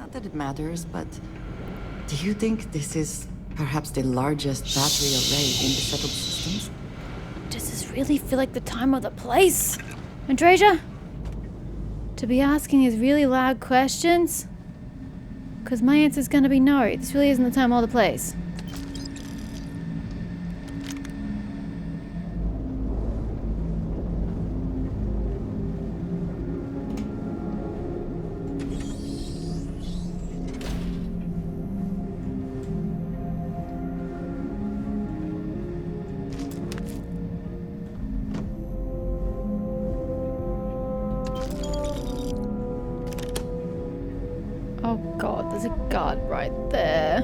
Not that it matters, but do you think this is perhaps the largest battery array in the settled systems? Does this really feel like the time or the place? Andreja? To be asking these really loud questions? Because my answer's gonna be no. This really isn't the time or the place. Oh god, there's a guard right there.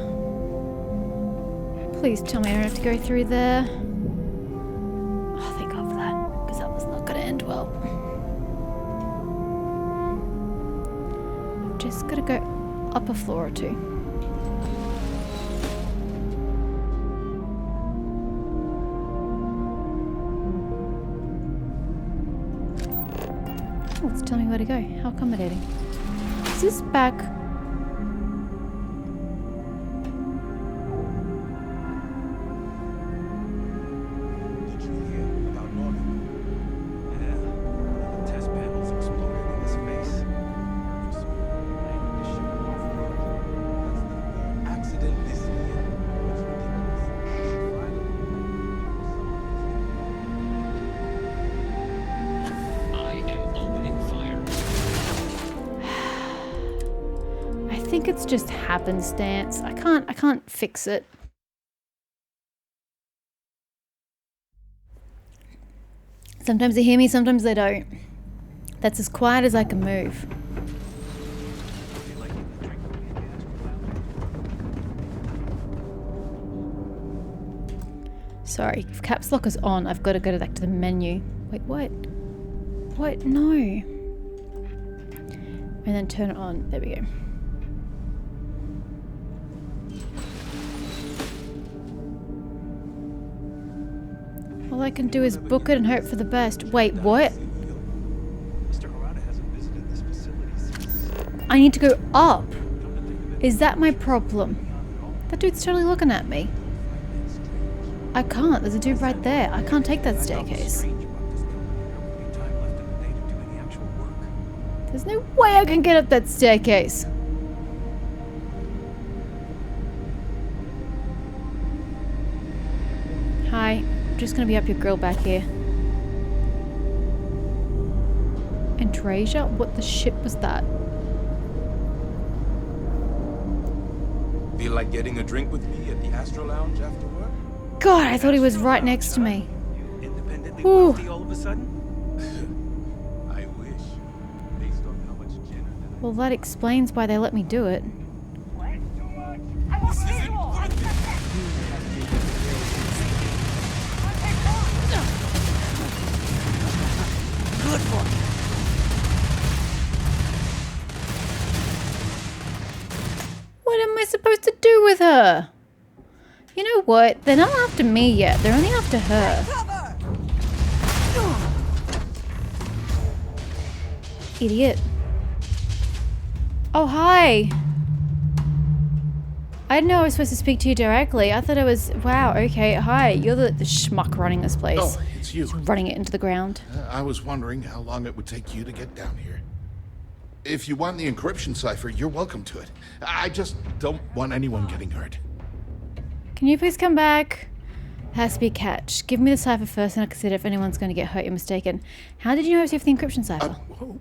Please tell me I don't have to go through there. Oh, thank God for that, because that was not going to end well. I've just got to go up a floor or two. Oh, it's telling me where to go. How accommodating. Is this back? I think it's just happenstance. I can't fix it. Sometimes they hear me, sometimes they don't. That's as quiet as I can move. Sorry, if caps lock is on, I've got to go back to the menu. Wait, what? What? No. And then turn it on. There we go. All I can do is book it and hope for the best. Wait, what? I need to go up. Is that my problem? That dude's totally looking at me. I can't. There's a dude right there. I can't take that staircase. There's no way I can get up that staircase. Hi. Just gonna be up your grill back here. Andreja? What the shit was that? Feel like getting a drink with me at the Astro Lounge after work? God, I thought he was right next to me. Independently Ooh. wealthy all of a sudden? I wish. Based on how much gin and Well, that explains why they let me do it. this isn't worth it. Good boy. What am I supposed to do with her? You know what? They're not after me yet. They're only after her. Idiot. Oh, hi. I didn't know I was supposed to speak to you directly. I thought it was... Wow, okay. Hi. You're the schmuck running this place. Oh, it's you. Running it into the ground. I was wondering how long it would take you to get down here. If you want the encryption cipher, you're welcome to it. I just don't want anyone getting hurt. Can you please come back? It has to be a catch. Give me the cipher first and I'll consider if anyone's going to get hurt or mistaken. How did you know I received the encryption cipher?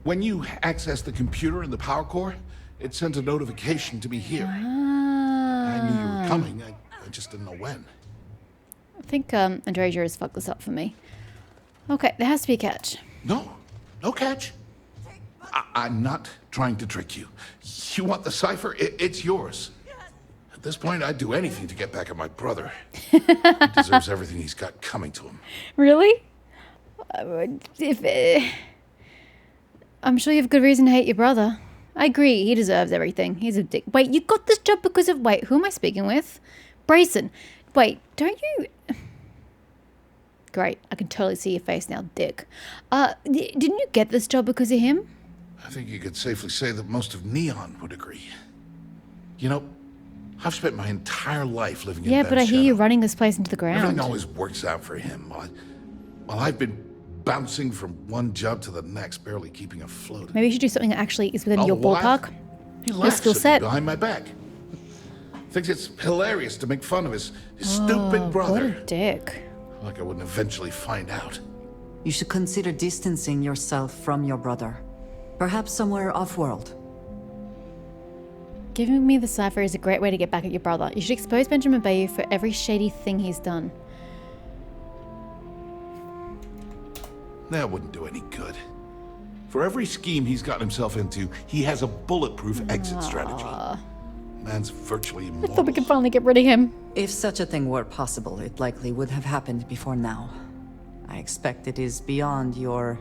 When you access the computer in the power core, it sends a notification to me here. I knew you were coming. I just didn't know when. I think Andreja has fucked this up for me. Okay, there has to be a catch. No catch. I'm not trying to trick you. You want the cipher? It's yours. At this point, I'd do anything to get back at my brother. He deserves everything he's got coming to him. Really? I'm sure you have good reason to hate your brother. I agree, he deserves everything. He's a dick. Wait, you got this job because of... Wait, who am I speaking with? Brayson. Wait, don't you... Great, I can totally see your face now, dick. Didn't you get this job because of him? I think you could safely say that most of Neon would agree. You know, I've spent my entire life living in Yeah, Ben's but I hear you shadow. running this place into the Everything ground. always works out for him. While I've been bouncing from one job to the next, barely keeping afloat. Maybe you should do something that actually is within All your the while, ballpark. He Your laughs skill at me set. behind my back. Thinks it's hilarious to make fun of his stupid What a brother. dick. Like I wouldn't eventually find out. You should consider distancing yourself from your brother. Perhaps somewhere off-world. Giving me the cipher is a great way to get back at your brother. You should expose Benjamin Bayou for every shady thing he's done. That wouldn't do any good. For every scheme he's gotten himself into, he has a bulletproof exit strategy. Man's virtually I immortal. thought we could finally get rid of him. If such a thing were possible, it likely would have happened before now. I expect it is beyond your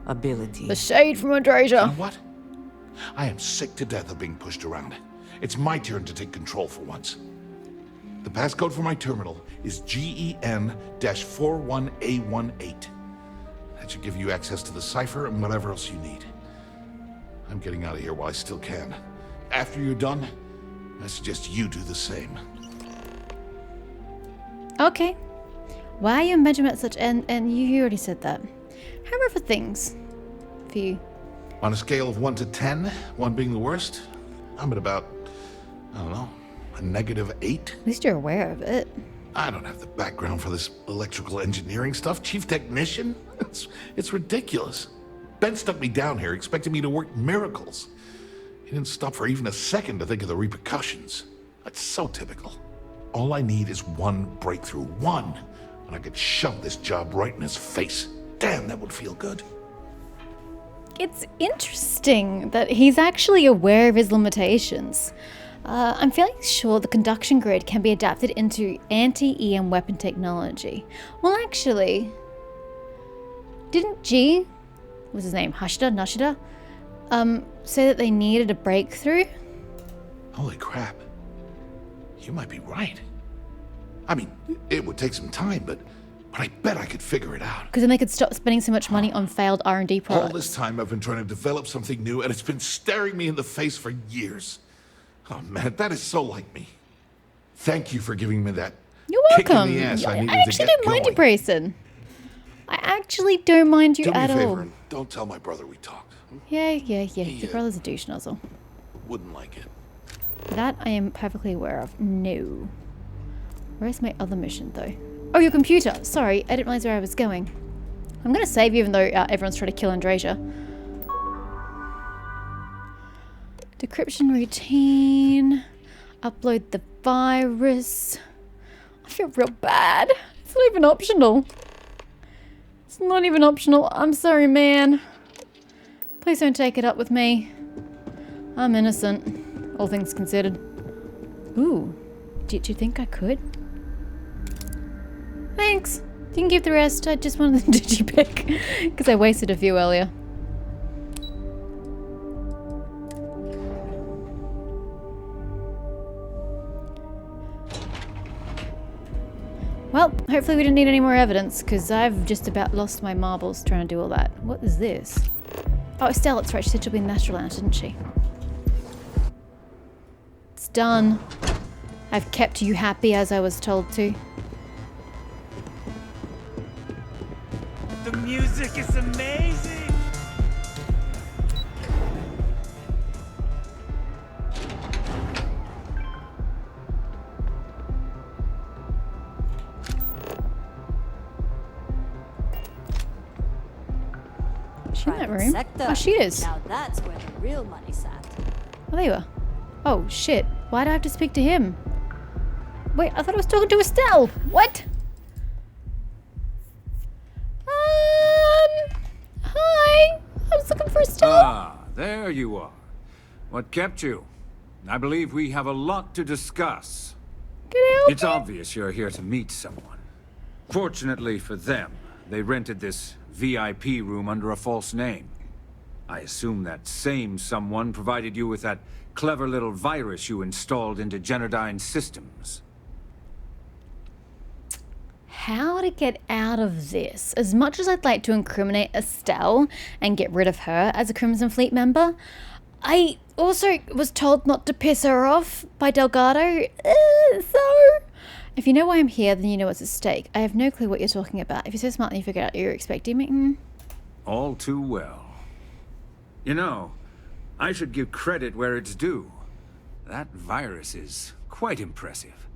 ability. The shade from Andrasia. You know what? I am sick to death of being pushed around. It's my turn to take control for once. The passcode for my terminal is GEN-41A18. That should give you access to the cipher and whatever else you need. I'm getting out of here while I still can. After you're done, I suggest you do the same. Okay. Why are you and Benjamin at such and you already said that. How are other things for you? On a scale of 1 to 10, 1 being the worst, I'm at about, I don't know, a -8. At least you're aware of it. I don't have the background for this electrical engineering stuff. Chief technician? It's ridiculous. Ben stuck me down here expecting me to work miracles. He didn't stop for even a second to think of the repercussions. That's so typical. All I need is one breakthrough. One. And I could shove this job right in his face. Damn, that would feel good. It's interesting that he's actually aware of his limitations. I'm fairly sure the conduction grid can be adapted into anti-EM weapon technology. Well, actually, didn't G, what's his name, Nashida, say that they needed a breakthrough? Holy crap. You might be right. I mean, it would take some time, but I bet I could figure it out. Because then they could stop spending so much money on failed R&D products. All this time I've been trying to develop something new, and it's been staring me in the face for years. Oh man, that is so like me. Thank you for giving me that You're kick welcome. in the ass I needed I actually to get don't mind you, going. Brayson. I actually don't mind you Do me a at favor all. and don't tell my brother we talked. Yeah. Your Yeah. brother's a douche nozzle. Wouldn't like it. That I am perfectly aware of. No. Where's my other mission, though? Oh, your computer. Sorry, I didn't realize where I was going. I'm going to save you, even though everyone's trying to kill Andrasia. Decryption routine. Upload the virus. I feel real bad. It's not even optional. It's not even optional. I'm sorry, man. Please don't take it up with me. I'm innocent, all things considered. Ooh, did you think I could? Thanks. You can keep the rest. I just wanted the digipick because I wasted a few earlier. Well, hopefully we didn't need any more evidence because I've just about lost my marbles trying to do all that. What is this? Oh, Estelle, that's right. She said she'll be in the Astral Lounge, didn't she? It's done. I've kept you happy as I was told to. The music is amazing! Is she in that Private room? sector. Oh, she is. Now that's where the real money sat. Oh, there you are. Oh, shit. Why do I have to speak to him? Wait, I thought I was talking to Estelle. What? Hi. I was looking for Estelle. Ah, there you are. What kept you? I believe we have a lot to discuss. Can I help It's obvious you're here to meet someone. Fortunately for them, they rented this VIP room under a false name. I assume that same someone provided you with that clever little virus you installed into Genodyne's systems. How to get out of this? As much as I'd like to incriminate Estelle and get rid of her as a Crimson Fleet member, I also was told not to piss her off by Delgado. So, if you know why I'm here, then you know what's at stake. I have no clue what you're talking about. If you're so smart and you figure out you're expecting me. All too well. You know, I should give credit where it's due. That virus is quite impressive.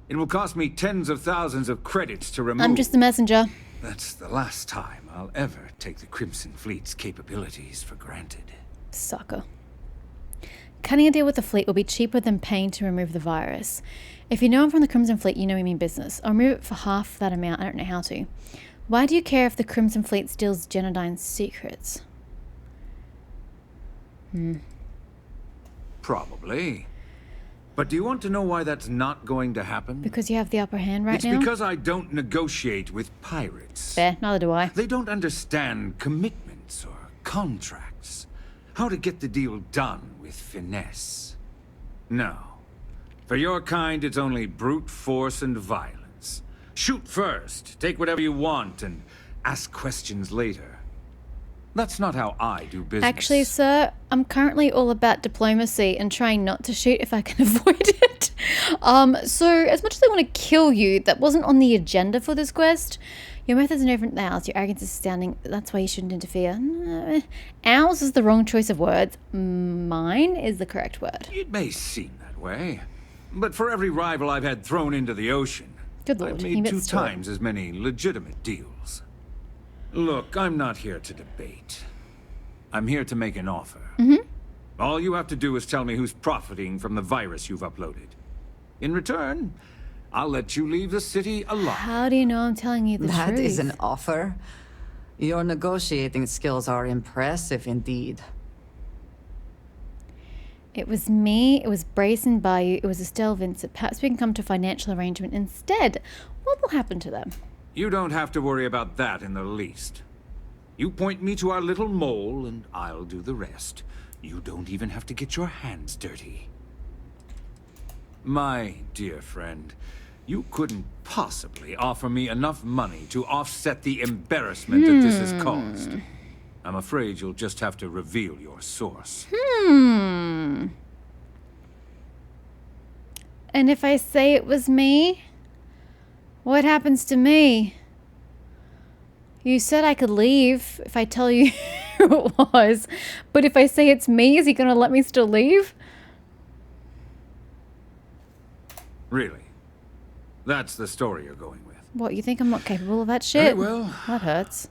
It will cost me tens of thousands of credits to remove. I'm just the messenger. That's the last time I'll ever take the Crimson Fleet's capabilities for granted. Sucker. Cutting a deal with the fleet will be cheaper than paying to remove the virus. If you know I'm from the Crimson Fleet, you know we mean business. I'll remove it for half that amount. I don't know how to. Why do you care if the Crimson Fleet steals Genodyne's secrets? Probably. But do you want to know why that's not going to happen? Because you have the upper hand right now? It's because I don't negotiate with pirates. Fair, neither do I. They don't understand commitments or contracts. How to get the deal done with finesse. No. For your kind, it's only brute force and violence. Shoot first, take whatever you want, and ask questions later. That's not how I do business. Actually, sir, I'm currently all about diplomacy and trying not to shoot if I can avoid it. So as much as I want to kill you, that wasn't on the agenda for this quest. Your methods are different than ours. Your arrogance is astounding. That's why you shouldn't interfere. Ours is the wrong choice of words. Mine is the correct word. It may seem that way, but for every rival I've had thrown into the ocean, Good lord, I've he made meant 2 story. times as many legitimate deals. Look, I'm not here to debate. I'm here to make an offer. All you have to do is tell me who's profiting from the virus you've uploaded. In return, I'll let you leave the city alive. How do you know I'm telling you the That truth? is an offer. Your negotiating skills are impressive indeed. It was me, it was Brayson Bayou, it was Estelle Vincent. Perhaps we can come to a financial arrangement instead. What will happen to them? You don't have to worry about that in the least. You point me to our little mole, and I'll do the rest. You don't even have to get your hands dirty. My dear friend, you couldn't possibly offer me enough money to offset the embarrassment that this has caused. I'm afraid you'll just have to reveal your source. And if I say it was me, what happens to me? You said I could leave if I tell you who it was, but if I say it's me, is he gonna let me still leave? Really? That's the story you're going with. What, you think I'm not capable of that shit? Very well. That hurts.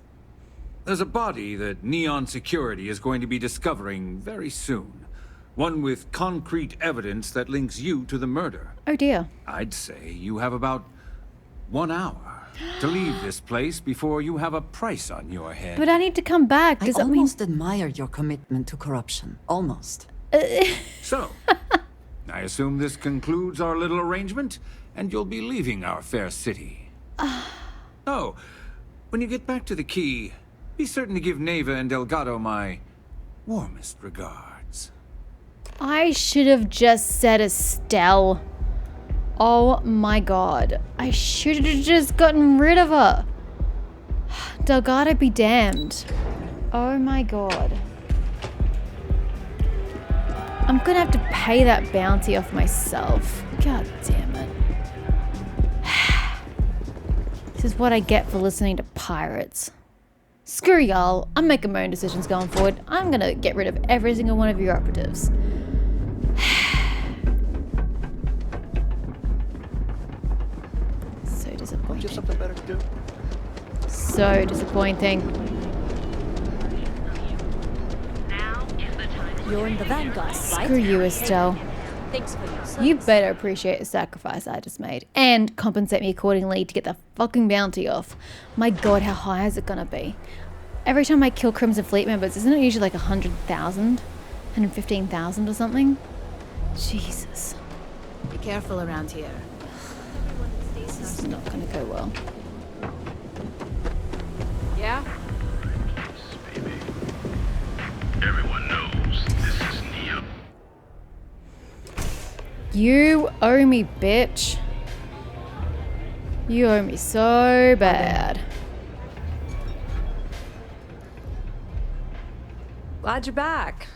There's a body that Neon Security is going to be discovering very soon. One with concrete evidence that links you to the murder. Oh dear. I'd say you have about 1 hour to leave this place before you have a price on your head. But I need to come back. I Does that mean... almost admire your commitment to corruption. Almost. So, I assume this concludes our little arrangement, and you'll be leaving our fair city. Oh, when you get back to the key, be certain to give Neva and Delgado my warmest regards. I should have just said Estelle. Oh my god. I should have just gotten rid of her. Delgado be damned. Oh my god. I'm gonna have to pay that bounty off myself. God damn it. This is what I get for listening to pirates. Screw y'all. I'm making my own decisions going forward. I'm gonna get rid of every single one of your operatives. So disappointing. Just something better to do. So disappointing. You're in the vanguard, right? Screw you, Estelle. Thanks for your service. You better appreciate the sacrifice I just made. And compensate me accordingly to get the fucking bounty off. My god, how high is it gonna be? Every time I kill Crimson Fleet members, isn't it usually like 100,000? 115,000 or something? Jesus. Be careful around here. This is not gonna go well. Yeah? Everyone knows this is Neo. You owe me, bitch. You owe me so bad. Glad you're back.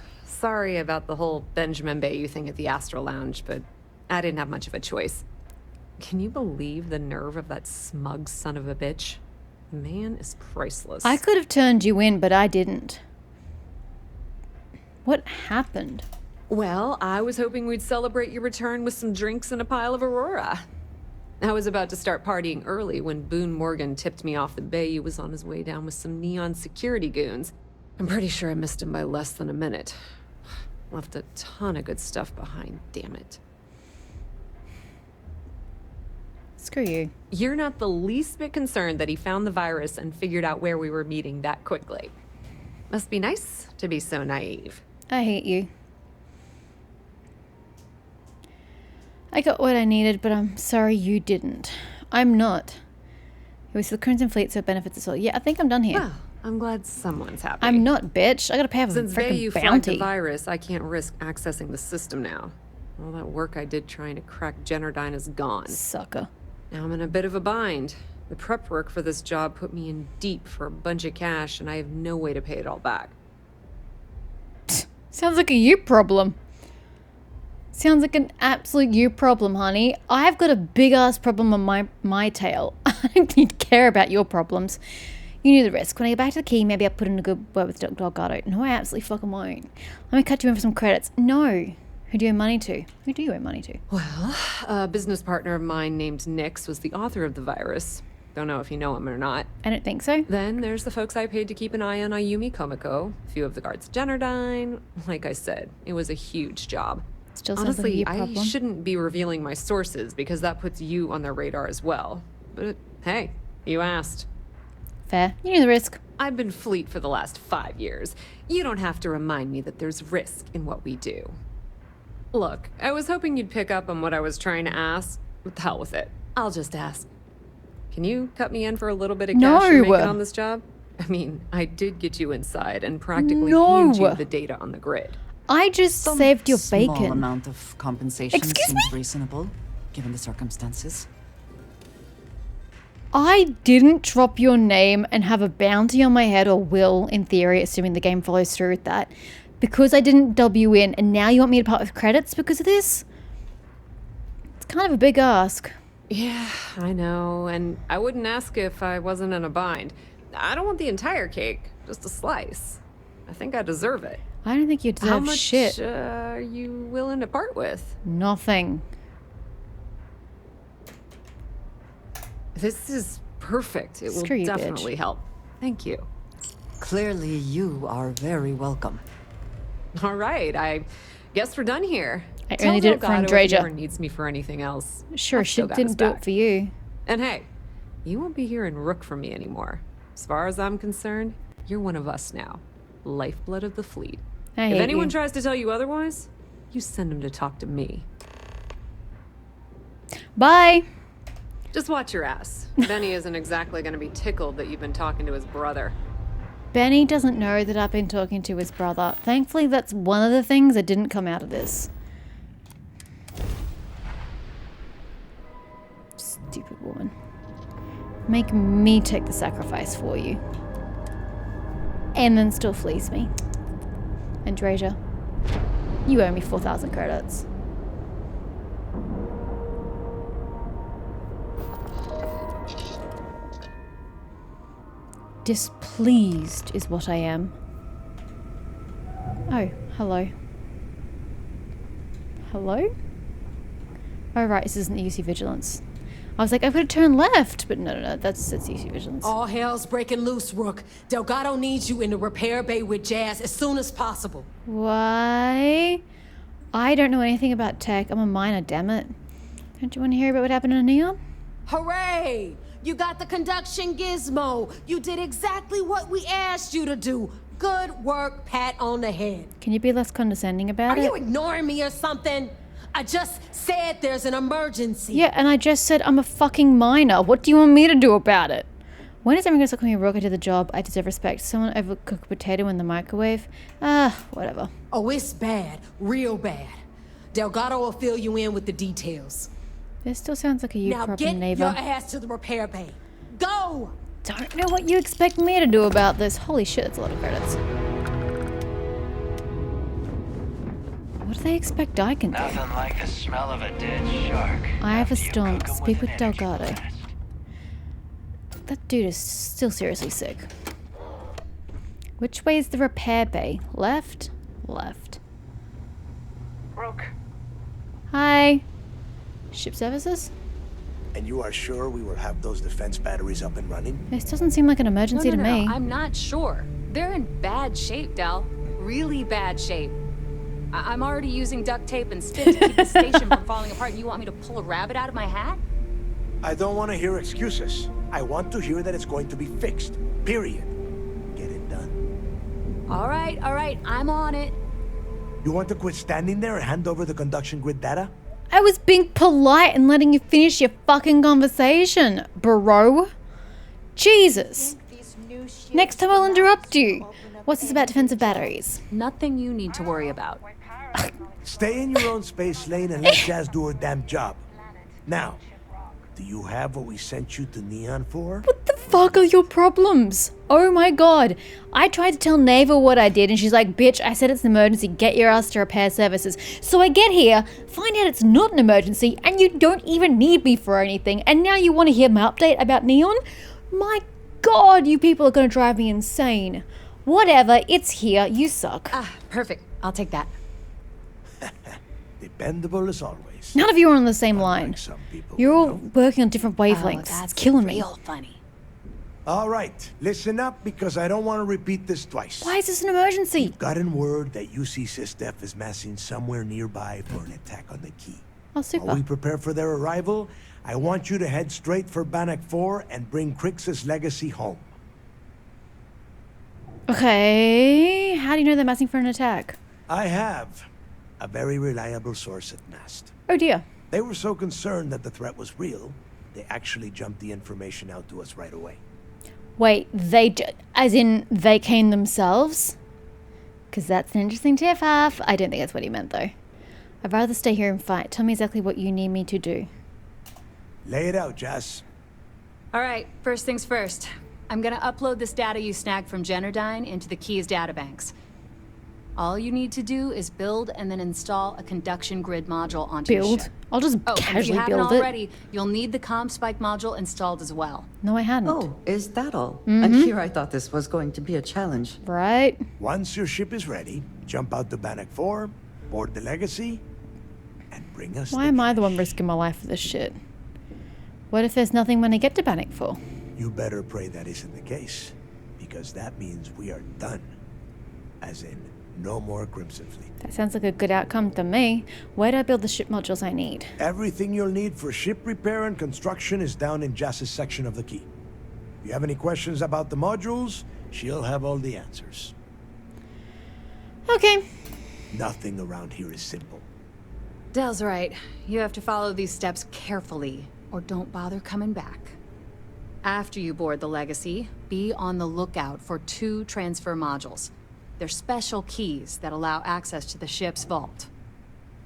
sorry about the whole Benjamin Bayou thing at the Astro Lounge, but I didn't have much of a choice. Can you believe the nerve of that smug son of a bitch? The man is priceless. I could have turned you in, but I didn't. What happened? Well, I was hoping we'd celebrate your return with some drinks and a pile of Aurora. I was about to start partying early when Boone Morgan tipped me off that Bayou was on his way down with some neon security goons. I'm pretty sure I missed him by less than a minute. Left a ton of good stuff behind, damn it. Screw you. You're not the least bit concerned that he found the virus and figured out where we were meeting that quickly. Must be nice to be so naive. I hate you. I got what I needed, but I'm sorry you didn't. I'm not. It was the Crimson Fleet, so it benefits us all. Yeah, I think I'm done here. Well, I'm glad someone's happy. I'm not, bitch. I gotta pay off a Since Bayou freaking flagged the bounty. virus, I can't risk accessing the system now. All that work I did trying to crack Generdyne is gone. Sucker. Now I'm in a bit of a bind. The prep work for this job put me in deep for a bunch of cash, and I have no way to pay it all back. Sounds like a you problem. Sounds like an absolute you problem, honey. I've got a big ass problem on my tail. I don't need to care about your problems. You knew the risk. When I get back to the key, maybe I'll put in a good word with Delgado. No, I absolutely fucking won't. Let me cut you in for some credits. No. Who do you owe money to? Who do you owe money to? Well, a business partner of mine named Nix was the author of the virus. Don't know if you know him or not. I don't think so. Then there's the folks I paid to keep an eye on Ayumi Komiko, a few of the guards at Generdyne. Like I said, it was a huge job. Still sounds like a Honestly, you I problem. shouldn't be revealing my sources because that puts you on their radar as well. But hey, you asked. Fair. You knew the risk. I've been fleet for the last 5 years. You don't have to remind me that there's risk in what we do. Look, I was hoping you'd pick up on what I was trying to ask. What the hell with it? I'll just ask. Can you cut me in for a little bit of cash and make it on this job? I mean, I did get you inside and practically hand you the data on the grid. I just saved your Small bacon. amount of compensation Excuse seems reasonable, given the circumstances. I didn't drop your name and have a bounty on my head, or will, in theory, assuming the game follows through with that, because I didn't dub you in, and now you want me to part with credits because of this? It's kind of a big ask. Yeah, I know, and I wouldn't ask if I wasn't in a bind. I don't want the entire cake, just a slice. I think I deserve it. I don't think you deserve How much shit. are you willing to part with? Nothing. This is perfect. It Screw will you, bitch. definitely help. Thank you. Clearly, you are very welcome. All right, I guess we're done here. I Tell only did it for Delgado if he Andreja. ever needs me for anything else. Sure, I've still shit got his didn't do it back. for you. And hey, you won't be hearing Rook from me anymore. As far as I'm concerned, you're one of us now. Lifeblood of the fleet. I If hate anyone you. tries to tell you otherwise, you send them to talk to me. Bye. Just watch your ass. Benny isn't exactly going to be tickled that you've been talking to his brother. Benny doesn't know that I've been talking to his brother. Thankfully, that's one of the things that didn't come out of this. Stupid woman. Make me take the sacrifice for you. And then still fleece me. Andreja, you owe me 4,000 credits. Displeased is what I am. Oh, hello. Hello? Oh, right, this isn't UC Vigilance. I was like, I've got to turn left, but no, that's UC Vigilance. All hell's breaking loose, Rook. Delgado needs you in the repair bay with Jazz as soon as possible. Why? I don't know anything about tech. I'm a miner, damn it. Don't you want to hear about what happened in Neon? Hooray! You got the conduction gizmo. You did exactly what we asked you to do. Good work, pat on the head. Can you be less condescending about Are it? you ignoring me or something? I just said there's an emergency. Yeah, and I just said I'm a fucking miner. What do you want me to do about it? When is everyone going to start calling me Rook? I did the job. I deserve respect. Someone overcooked a potato in the microwave. Whatever. Oh, it's bad. Real bad. Delgado will fill you in with the details. This still sounds like a you Now problem, get neighbor. your ass to the repair bay. Go! Don't know what you expect me to do about this. Holy shit, that's a lot of credits. do they expect I can do? Nothing like the smell of a dead shark. I have a after you stomach. cook 'em Speak with with an energy Delgado. blast. That dude is still seriously sick. Which way is the repair bay? Left? Left. Rook, Hi. Ship services? And you are sure we will have those defense batteries up and running? This doesn't seem like an emergency to me. I'm not sure. They're in bad shape, Del. Really bad shape. I'm already using duct tape and stick to keep the station from falling apart. You want me to pull a rabbit out of my hat? I don't want to hear excuses. I want to hear that it's going to be fixed. Period. Get it done. All right, I'm on it. You want to quit standing there and hand over the conduction grid data? I was being polite and letting you finish your fucking conversation, bro. Jesus. Next time I'll interrupt you. What's this about defensive batteries? Nothing you need to worry about. Stay in your own space lane and let Jazz do her damn job. Now, do you have what we sent you to Neon for? What the fuck are your problems? Oh my god. I tried to tell Neva what I did and she's like, bitch, I said it's an emergency, get your ass to repair services. So I get here, find out it's not an emergency, and you don't even need me for anything, and now you want to hear my update about Neon? My god, you people are gonna drive me insane. Whatever, it's here, you suck. Ah, perfect. I'll take that. Dependable as always. None of you are on the same line. Like some people, You're all you know? working on different wavelengths. It's killing me. Real funny. All right, listen up because I don't want to repeat this twice. Why is this an emergency? Gotten word that UC SysDef is massing somewhere nearby for an attack on the key. Oh, super. While we prepare for their arrival, I want you to head straight for Bannock 4 and bring Crix's legacy home. Okay, how do you know they're massing for an attack? I have a very reliable source at Mast. Oh dear. They were so concerned that the threat was real, they actually jumped the information out to us right away. Wait, as in they came themselves? Because that's an interesting tip-off. I don't think that's what he meant though. I'd rather stay here and fight. Tell me exactly what you need me to do. Lay it out, Jess. All right, first things first. I'm gonna upload this data you snagged from Generdyne into the Keys databanks. All you need to do is build and then install a conduction grid module onto your Build? ship. I'll just Oh, and if you casually haven't build it. already, you'll need the comm spike module installed as well. No, I hadn't. Oh, is that all? And here I thought this was going to be a challenge. Right? Once your ship is ready, jump out to Bannock 4, board the legacy, and bring us Why the am I the one cash. risking my life for this shit? What if there's nothing when I get to Bannock 4? You better pray that isn't the case, because that means we are done. As in, no more Crimson Fleet. That sounds like a good outcome to me. Where do I build the ship modules I need? Everything you'll need for ship repair and construction is down in Jass's section of the key. If you have any questions about the modules, she'll have all the answers. Okay. Nothing around here is simple. Del's right. You have to follow these steps carefully, or don't bother coming back. After you board the Legacy, be on the lookout for 2 transfer modules. They're special keys that allow access to the ship's vault.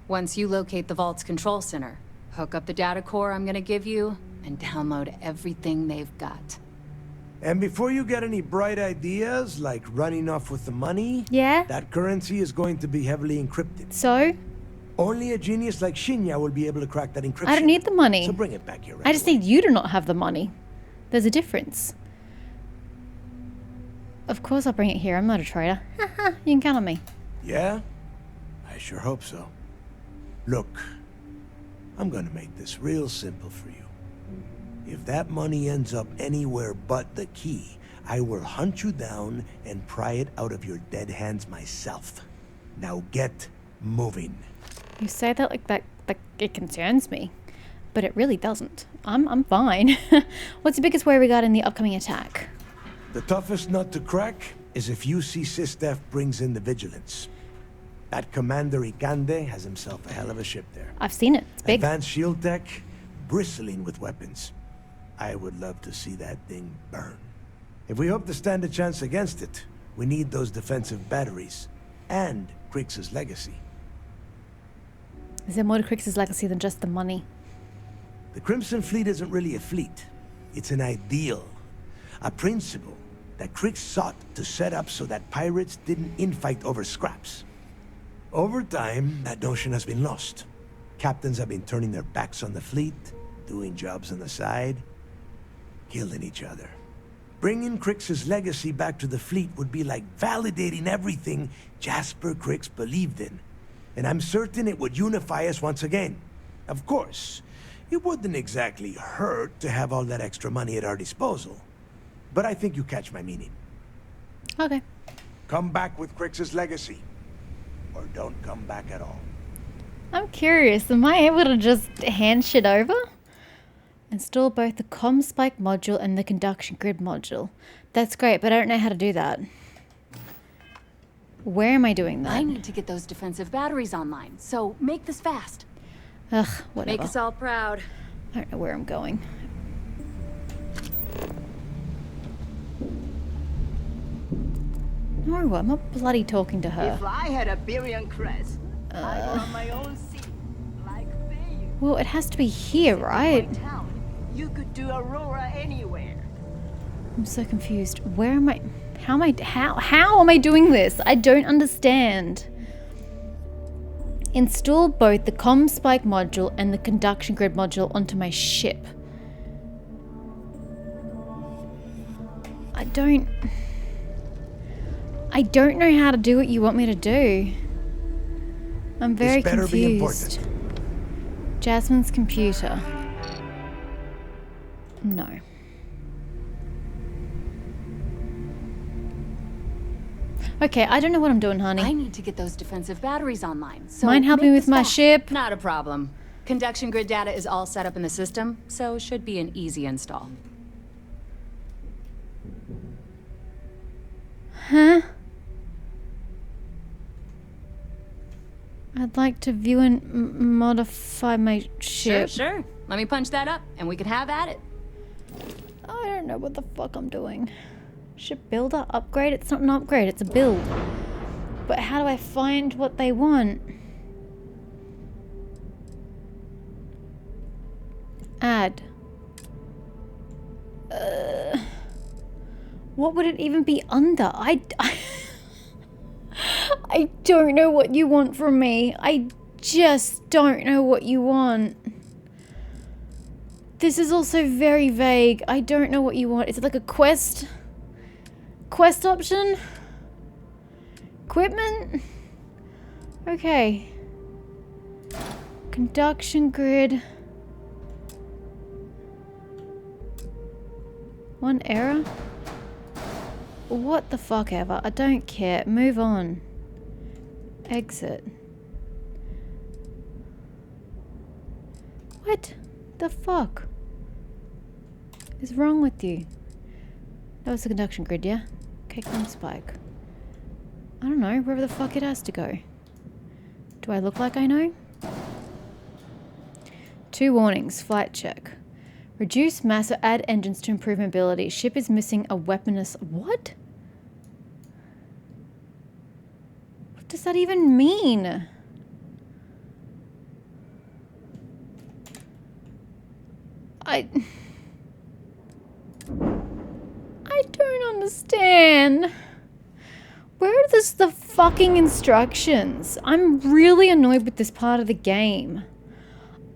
Once you locate the vault's control center, hook up the data core I'm gonna give you, and download everything they've got. And before you get any bright ideas, like running off with the money, Yeah? that currency is going to be heavily encrypted. So? Only a genius like Shinya will be able to crack that encryption. I don't need the money. So bring it back here. I just need you to not have the money. There's a difference. Of course I'll bring it here. I'm not a traitor. Haha, you can count on me. Yeah? I sure hope so. Look, I'm gonna make this real simple for you. If that money ends up anywhere but the key, I will hunt you down and pry it out of your dead hands myself. Now get moving. You say that like it concerns me. But it really doesn't. I'm fine. What's the biggest worry we got in the upcoming attack? The toughest nut to crack is if UC SysDef brings in the Vigilance. That Commander Ikande has himself a hell of a ship there. I've seen it. It's big. Advanced shield tech, bristling with weapons. I would love to see that thing burn. If we hope to stand a chance against it, we need those defensive batteries and Crix's legacy. Is there more to Crix's legacy than just the money? The Crimson Fleet isn't really a fleet. It's an ideal. A principle that Crix sought to set up so that pirates didn't infight over scraps. Over time, that notion has been lost. Captains have been turning their backs on the fleet, doing jobs on the side, killing each other. Bringing Crix's legacy back to the fleet would be like validating everything Jasper Crix believed in. And I'm certain it would unify us once again. Of course, it wouldn't exactly hurt to have all that extra money at our disposal. But I think you catch my meaning. Okay. Come back with Crix's legacy. Or don't come back at all. I'm curious, am I able to just hand shit over? Install both the comm spike module and the conduction grid module. That's great, but I don't know how to do that. Where am I doing that? I need to get those defensive batteries online, so make this fast. Ugh, whatever. Make us all proud. I don't know where I'm going. No, I'm not bloody talking to her. If I had a Birion crest, I'd run my own seat, like they. Well, it has to be here, right? Town, you could do Aurora anywhere. I'm so confused. Where am I? How am I doing this? I don't understand. Install both the comm spike module and the conduction grid module onto my ship. I don't know how to do what you want me to do. I'm very confused. Jasmine's computer. No. Okay, I don't know what I'm doing, honey. I need to get those defensive batteries online. So mind helping me with my ship? Not a problem. Conduction grid data is all set up in the system, so should be an easy install. Huh? I'd like to view and modify my ship. Sure. Let me punch that up, and we can have at it. I don't know what the fuck I'm doing. Ship builder? Upgrade? It's not an upgrade, it's a build. But how do I find what they want? Add. What would it even be under? I don't know what you want from me. I just don't know what you want. This is also very vague. I don't know what you want. Is it like a quest? Quest option? Equipment? Okay. Conduction grid. One error? What the fuck ever. I don't care. Move on. Exit. What the fuck is wrong with you? That was the conduction grid, yeah? Okay, comm spike. I don't know, wherever the fuck it has to go. Do I look like I know? 2 warnings. Flight check. Reduce mass or add engines to improve mobility. Ship is missing a weaponous... What? What does that even mean? I don't understand. Where are the fucking instructions? I'm really annoyed with this part of the game.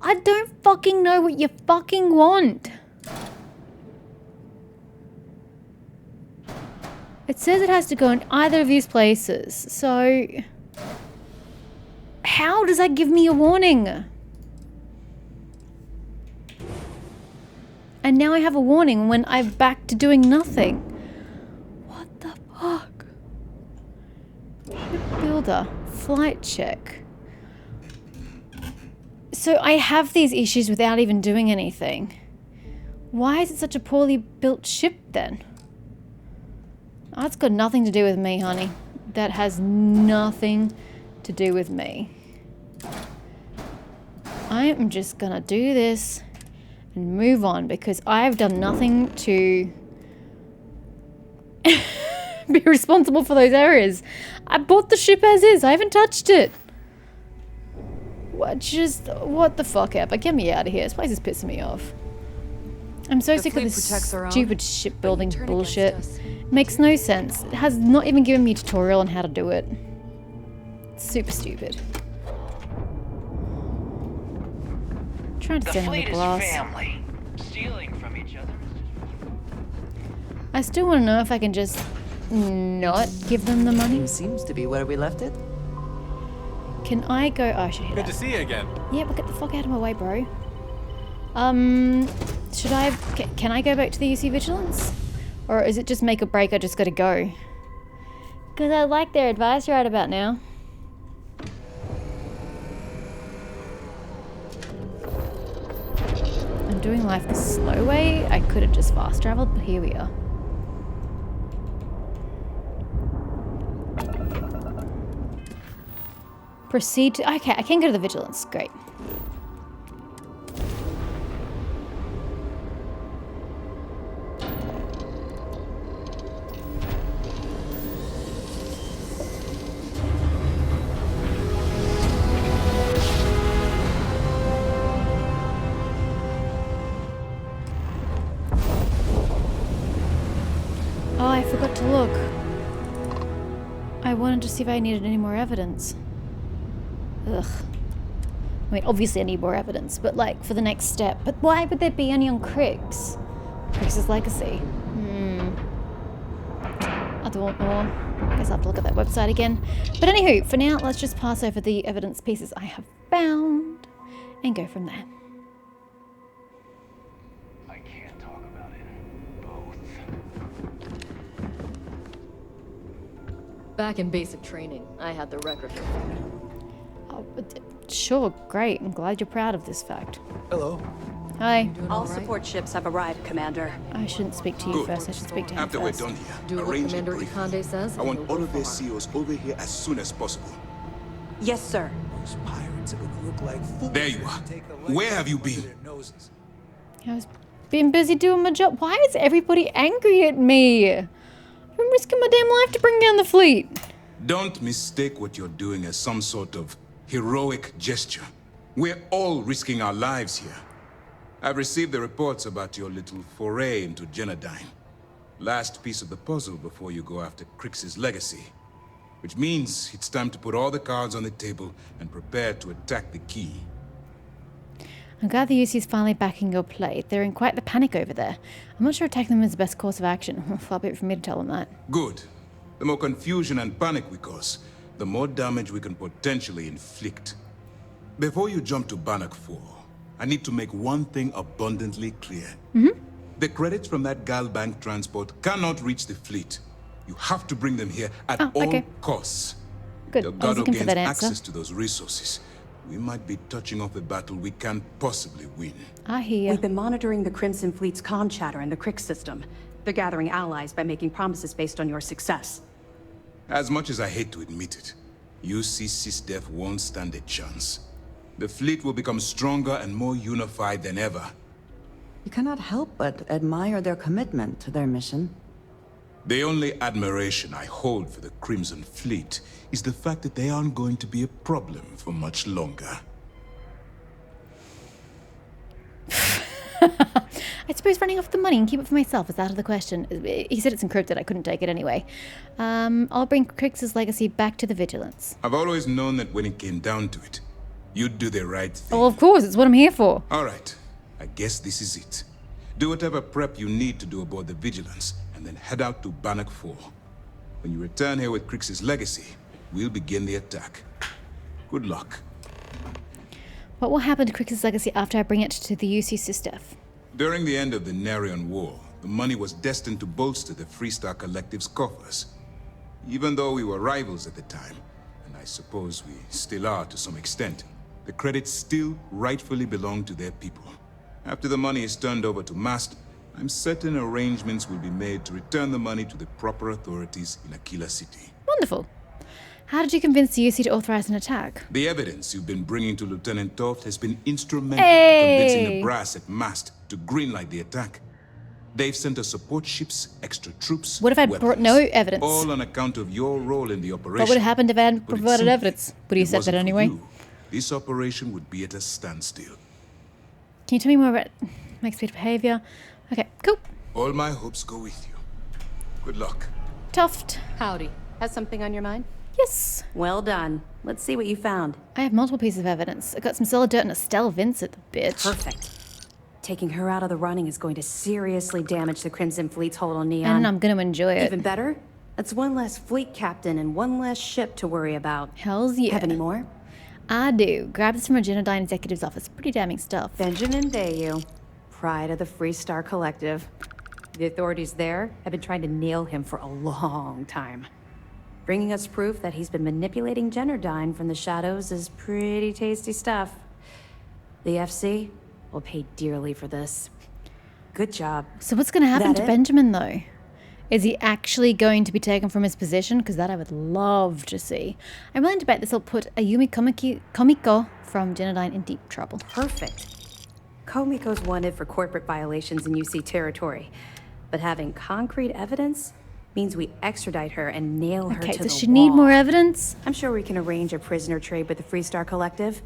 I don't fucking know what you fucking want. It says it has to go in either of these places, so... How does that give me a warning? And now I have a warning when I'm back to doing nothing. What the fuck? Ship builder. Flight check. So I have these issues without even doing anything. Why is it such a poorly built ship then? Oh, that's got nothing to do with me, honey. That has nothing to do with me. I am just gonna do this and move on because I have done nothing to be responsible for those errors. I bought the ship as is. I haven't touched it. What the fuck ever. Get me out of here. This place is pissing me off. I'm so sick of this stupid shipbuilding bullshit. Makes no sense. It has not even given me a tutorial on how to do it. Super stupid. Trying to The stand on the fleet is glass. family. Stealing from each other is just... I still want to know if I can just not give them the money. Seems to be where we left it. Can I go? Oh, I should hit Good that. to see you again. Yeah, but get the fuck out of my way, bro. Should I? Can I go back to the UC Vigilance? Or is it just make or break? I just gotta go. Because I like their advice right about now. I'm doing life the slow way. I could have just fast traveled, but here we are. Proceed to... Okay, I can go to the Vigilance. Great. Oh, I forgot to look. I wanted to see if I needed any more evidence. Ugh. I mean, obviously I need more evidence, but like, for the next step. But why would there be any on Crix? Crix's legacy. I don't know. I guess I'll have to look at that website again. But anywho, for now, let's just pass over the evidence pieces I have found and go from there. I can't talk about it. Both. Back in basic training, I had the record. Oh, sure, great. I'm glad you're proud of this fact. Hello. Hi. All support ships have arrived, Commander. I shouldn't speak to you Good. first. I should speak to him After first. we're done here, Do what arrange a Commander briefing. Ikande says. I want and all we'll of their go far. CEOs over here as soon as possible. Yes, sir. Those pirates are gonna look like fools. There you are. Where have you been? I was being busy doing my job. Why is everybody angry at me? I'm risking my damn life to bring down the fleet. Don't mistake what you're doing as some sort of heroic gesture. We're all risking our lives here. I've received the reports about your little foray into Genodyne. Last piece of the puzzle before you go after Crix's legacy. Which means it's time to put all the cards on the table and prepare to attack the key. I'm glad the UC is finally backing your play. They're in quite the panic over there. I'm not sure attacking them is the best course of action. Far be it from me to tell them that. Good. The more confusion and panic we cause, the more damage we can potentially inflict. Before you jump to Bannock 4, I need to make one thing abundantly clear. The credits from that Galbank transport cannot reach the fleet. You have to bring them here at all costs. Good. I was Delgado looking for gains that answer. access to those resources. We might be touching off a battle we can't possibly win. I hear. We've been monitoring the Crimson Fleet's comm chatter in the Crix system. They're gathering allies by making promises based on your success. As much as I hate to admit it, UC SysDef won't stand a chance. The fleet will become stronger and more unified than ever. You cannot help but admire their commitment to their mission. The only admiration I hold for the Crimson Fleet is the fact that they aren't going to be a problem for much longer. I suppose running off the money and keep it for myself is out of the question. He said it's encrypted. I couldn't take it anyway. I'll bring Crix's legacy back to the Vigilance. I've always known that when it came down to it, you'd do the right thing. Oh, of course. It's what I'm here for. All right. I guess this is it. Do whatever prep you need to do aboard the Vigilance, and then head out to Bannock 4. When you return here with Crix's legacy, we'll begin the attack. Good luck. What will happen to Crix's legacy after I bring it to the UC SysDef? During the end of the Narion War, the money was destined to bolster the Freestar Collective's coffers. Even though we were rivals at the time, and I suppose we still are to some extent, the credits still rightfully belong to their people. After the money is turned over to Mast, I'm certain arrangements will be made to return the money to the proper authorities in Aquila City. Wonderful. How did you convince the UC to authorize an attack? The evidence you've been bringing to Lieutenant Toft has been instrumental in convincing the brass at Mast to greenlight the attack. They've sent us support ships, extra troops, What if I brought no evidence? all on account of your role in the operation. What would have happened if I hadn't But it provided seems evidence? Would you if it accept that wasn't for anyway? you, this operation would be at a standstill. Can you tell me more about my speed of behavior? Okay, cool. All my hopes go with you. Good luck. Tuft. Howdy. Has something on your mind? Yes. Well done. Let's see what you found. I have multiple pieces of evidence. I got some solid dirt and Estelle Vincent, the bitch. Perfect. Taking her out of the running is going to seriously damage the Crimson Fleet's hold on Neon. And I'm gonna enjoy it. Even better, that's one less fleet captain and one less ship to worry about. Hells yeah. Have any more? I do. Grab this from a Genodyne executive's office. Pretty damning stuff. Benjamin Bayou, pride of the Freestar Collective. The authorities there have been trying to nail him for a long time. Bringing us proof that he's been manipulating Genodyne from the shadows is pretty tasty stuff. The FC will pay dearly for this. Good job. So what's going to happen to it? Benjamin, though? Is he actually going to be taken from his position? Because that I would love to see. I'm willing to bet this will put Ayumi Komiko from Genodyne in deep trouble. Perfect. Komiko's wanted for corporate violations in UC territory. But having concrete evidence means we extradite her and nail her to the wall. Okay, does she need more evidence? I'm sure we can arrange a prisoner trade with the Freestar Collective.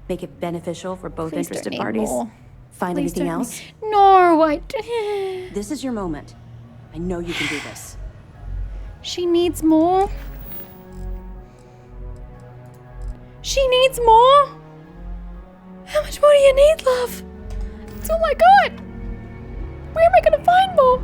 Make it beneficial for both Please interested don't need parties. more. Find Please anything don't else? No, I... This is your moment. I know you can do this. She needs more. She needs more? How much more do you need, love? That's all I got. Where am I gonna find more?